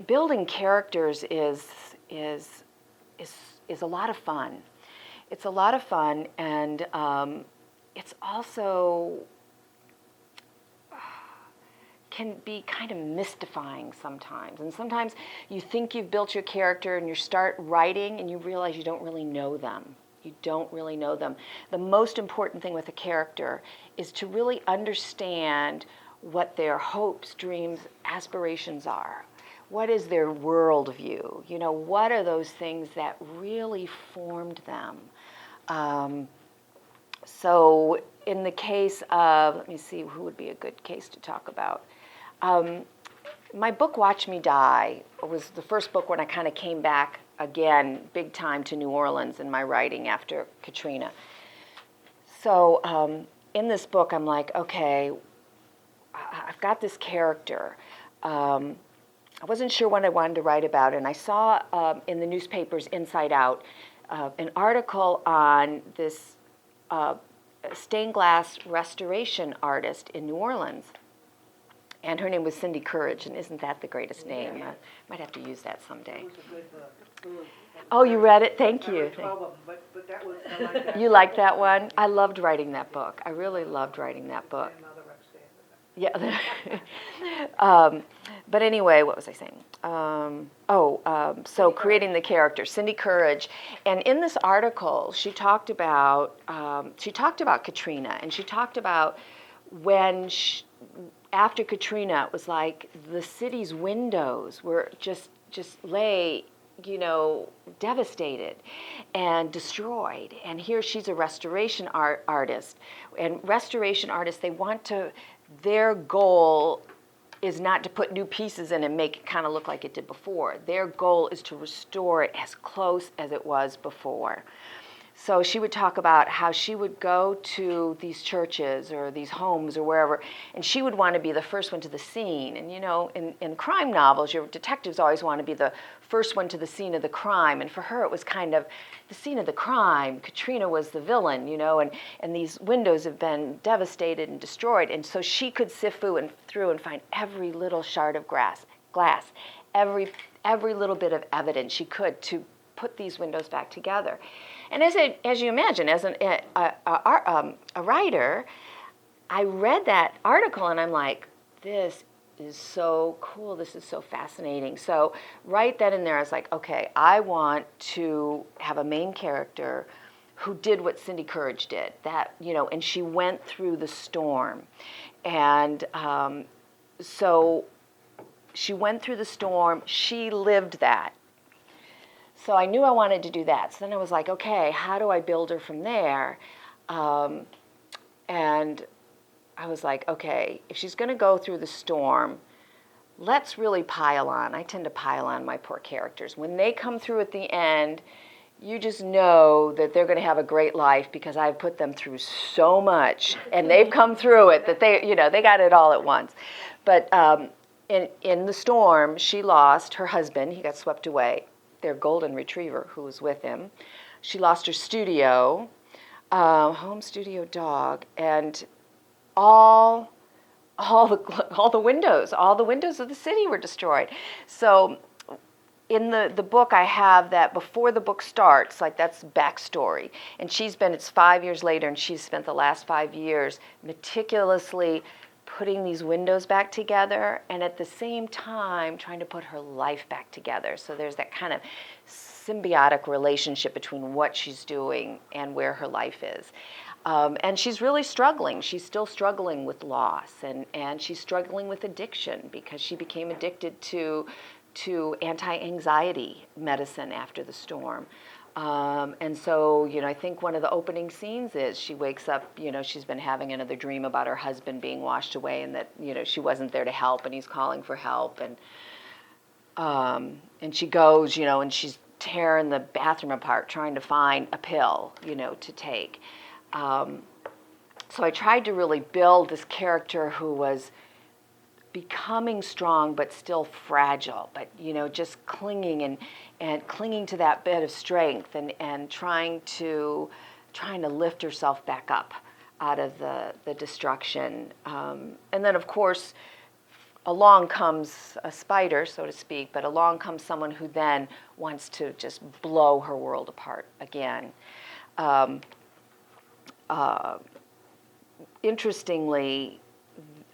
building characters is a lot of fun. It's a lot of fun, and it's also can be kind of mystifying sometimes. And sometimes you think you've built your character and you start writing and you realize you don't really know them. You don't really know them. The most important thing with a character is to really understand what their hopes, dreams, aspirations are. What is their worldview? You know, what are those things that really formed them? So in the case of, let me see, who would be a good case to talk about? My book, Watch Me Die, was the first book when I kind of came back again, big time, to New Orleans in my writing after Katrina. So in this book, I'm like, okay, I've got this character. I wasn't sure what I wanted to write about, and I saw in the newspapers Inside Out an article on this stained glass restoration artist in New Orleans. And her name was Cindy Courage, and isn't that the greatest name? I might have to use that someday. It was a good book. Oh, you read it? Thank I you. read 12 of them, but that was, I like that. You liked that one? I loved writing that book. I really loved writing that book. Grandmother upstairs. Yeah. But anyway, what was I saying? So creating the character, Cindy Courage. And in this article, she talked about Katrina, and she talked about when after Katrina, it was like the city's windows were just lay, you know, devastated and destroyed. And here she's a restoration artist. And restoration artists, their goal is not to put new pieces in and make it kind of look like it did before. Their goal is to restore it as close as it was before. So she would talk about how she would go to these churches or these homes or wherever, and she would want to be the first one to the scene. And you know, in crime novels, your detectives always want to be the first one to the scene of the crime. And for her, it was kind of the scene of the crime. Katrina was the villain, you know, and these windows have been devastated and destroyed. And so she could sift through and find every little shard of glass, every little bit of evidence she could to put these windows back together. And as you imagine, as a writer, I read that article and I'm like, this is so cool, this is so fascinating. So right then and there, I was like, okay, I want to have a main character who did what Cindy Courage did, that, you know, and she went through the storm. And so she went through the storm, she lived that. So I knew I wanted to do that. So then I was like, okay, how do I build her from there? And I was like, okay, if she's going to go through the storm, let's really pile on. I tend to pile on my poor characters. When they come through at the end, you just know that they're going to have a great life because I've put them through so much, and they've come through it that they got it all at once. But in the storm, she lost her husband. He got swept away. Their golden retriever who was with him. She lost her studio, home studio dog, and all the windows of the city were destroyed. So in the book, I have that before the book starts, like that's backstory. And it's 5 years later, and she's spent the last 5 years meticulously putting these windows back together, and at the same time trying to put her life back together. So there's that kind of symbiotic relationship between what she's doing and where her life is. And she's really struggling. She's still struggling with loss, and she's struggling with addiction because she became addicted to anti-anxiety medicine after the storm. And so, you know, I think one of the opening scenes is she wakes up, you know, she's been having another dream about her husband being washed away and that, you know, she wasn't there to help and he's calling for help. And she goes, you know, and she's tearing the bathroom apart trying to find a pill, you know, to take. So I tried to really build this character who was becoming strong but still fragile, but, you know, just clinging and clinging to that bit of strength and trying to lift herself back up out of the destruction. And then, of course, along comes a spider, so to speak, but along comes someone who then wants to just blow her world apart again. Interestingly,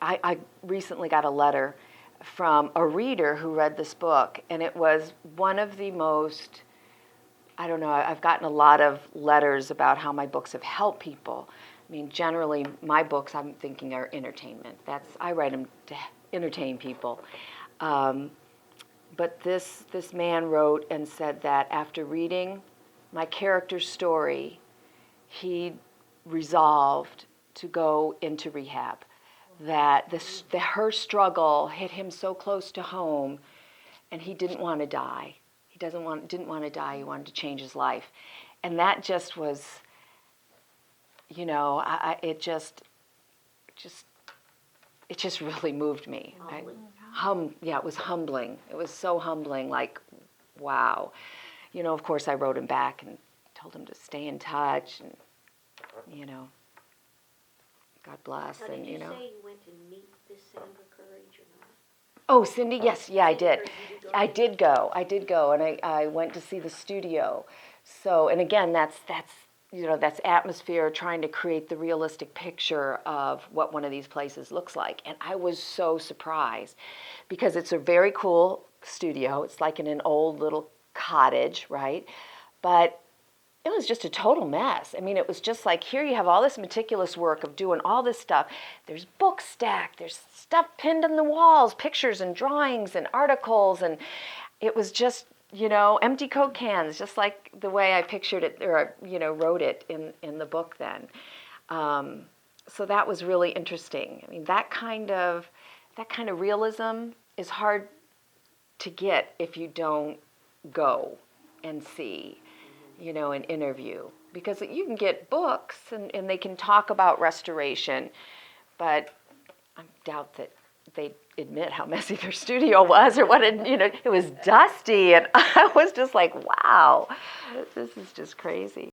I recently got a letter from a reader who read this book, and it was one of the most, I don't know, I've gotten a lot of letters about how my books have helped people. I mean, generally, my books, I'm thinking, are entertainment. I write them to entertain people. But this man wrote and said that after reading my character's story, he resolved to go into rehab. That her struggle hit him so close to home, and he didn't want to die. He didn't want to die. He wanted to change his life, and that just was, it just really moved me. It was humbling. It was so humbling. Like, wow. Of course, I wrote him back and told him to stay in touch, and God bless. Now, and did you say you went to meet this Sandra Courage or not? Oh, Cindy, yes, yeah, I did. I did go, and I went to see the studio. So, and again, that's atmosphere, trying to create the realistic picture of what one of these places looks like. And I was so surprised because it's a very cool studio. It's like in an old little cottage, right? But it was just a total mess. I mean, it was just like, here you have all this meticulous work of doing all this stuff. There's books stacked, there's stuff pinned on the walls, pictures and drawings and articles, and it was just, empty Coke cans, just like the way I pictured it, or, wrote it in the book then. So that was really interesting. I mean, that kind of realism is hard to get if you don't go and see, an interview, because you can get books and they can talk about restoration, but I doubt that they admit how messy their studio was or what it was dusty, and I was just like, wow, this is just crazy.